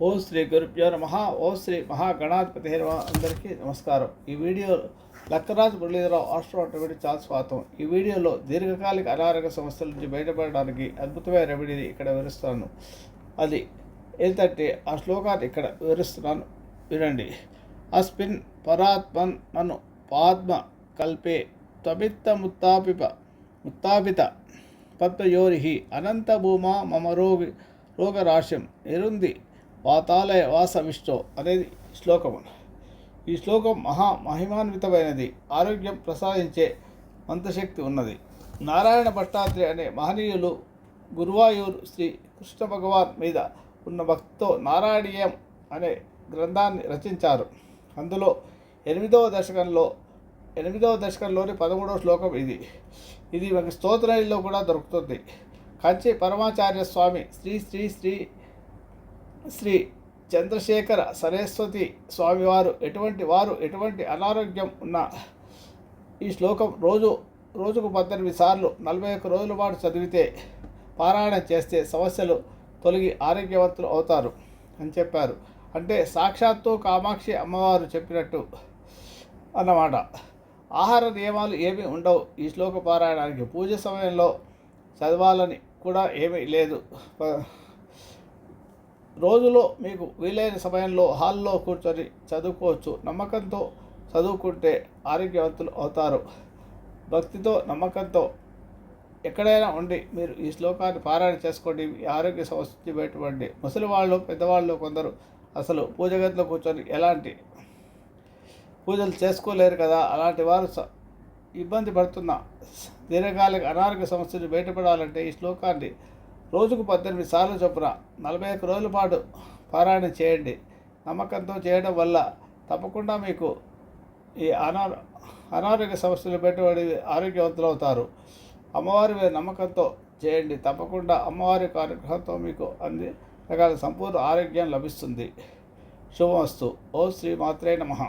ఓం శ్రీ గురుభ్యో నమః. ఓం శ్రీ మహాగణాధిపతి నమః. అందరికీ నమస్కారం. ఈ వీడియో లక్కరాజు మురళీధరరావు ఆస్ట్రోటోమేటిక్ చాలా స్వాగతం. ఈ వీడియోలో దీర్ఘకాలిక అనారోగ్య సమస్యల నుంచి బయటపడడానికి అద్భుతమైన రెమెడీని ఇక్కడ వివరిస్తాను. అది ఏంటంటే ఆ శ్లోకాన్ని ఇక్కడ వివరిస్తున్నాను, వినండి. అస్మిన్ పరాత్మన్ మను పాద్మ కల్పే త్వమిత్త ముత్తాపిత పద్మయోరి అనంత భూమా మమ రోగరాశ్యం నిరుంది వాతాలయ వాసవిష్టో అనేది శ్లోకము. ఈ శ్లోకం మహిమాన్వితమైనది. ఆరోగ్యం ప్రసాదించే మంత్రశక్తి ఉన్నది. నారాయణ భట్టాద్రి అనే మహనీయులు గురువాయూరు శ్రీ కృష్ణ భగవాన్ మీద ఉన్న భక్తితో నారాయణీయం అనే గ్రంథాన్ని రచించారు. అందులో ఎనిమిదవ దశకంలోని 13వ శ్లోకం ఇది మనకి స్తోత్రాల్లో కూడా దొరుకుతుంది. కంచి పరమాచార్య స్వామి శ్రీ శ్రీ శ్రీ శ్రీ చంద్రశేఖర సరస్వతి స్వామివారు ఎటువంటి అనారోగ్యం ఉన్న ఈ శ్లోకం రోజుకు 18 సార్లు 41 రోజుల పాటు చదివితే, పారాయణం చేస్తే సమస్యలు తొలగి ఆరోగ్యవంతులు అవుతారు అని చెప్పారు. అంటే సాక్షాత్తు కామాక్షి అమ్మవారు చెప్పినట్టు అన్నమాట. ఆహార నియమాలు ఏమీ ఉండవు ఈ శ్లోక పారాయణానికి. పూజ సమయంలో చదవాలని కూడా ఏమీ లేదు. రోజులో మీకు వీలైన సమయంలో హాల్లో కూర్చొని చదువుకోవచ్చు. నమ్మకంతో చదువుకుంటే ఆరోగ్యవంతులు అవుతారు. భక్తితో నమ్మకంతో ఎక్కడైనా ఉండి మీరు ఈ శ్లోకాన్ని పారాయణ చేసుకోండి. ఈ ఆరోగ్య సమస్య బయటపడండి. ముసలి వాళ్ళు, పెద్దవాళ్ళు కొందరు అసలు పూజ గదిలో కూర్చొని ఎలాంటి పూజలు చేసుకోలేరు కదా. అలాంటి వారు ఇబ్బంది పడుతున్న దీర్ఘకాలిక అనారోగ్య సమస్యలు బయటపడాలంటే ఈ శ్లోకాన్ని రోజుకు 18 సార్లు చొప్పున 41 రోజుల పాటు పారాయణం చేయండి. నమ్మకంతో చేయడం వల్ల తప్పకుండా మీకు ఈ అనారోగ్య సమస్యలు బయటపడి ఆరోగ్యవంతులు అవుతారు. అమ్మవారి మీద నమ్మకంతో చేయండి. తప్పకుండా అమ్మవారి అనుగ్రహంతో మీకు అన్ని రకాల సంపూర్ణ ఆరోగ్యం లభిస్తుంది. శుభమస్తు. ఓం శ్రీ మాత్రే నమః.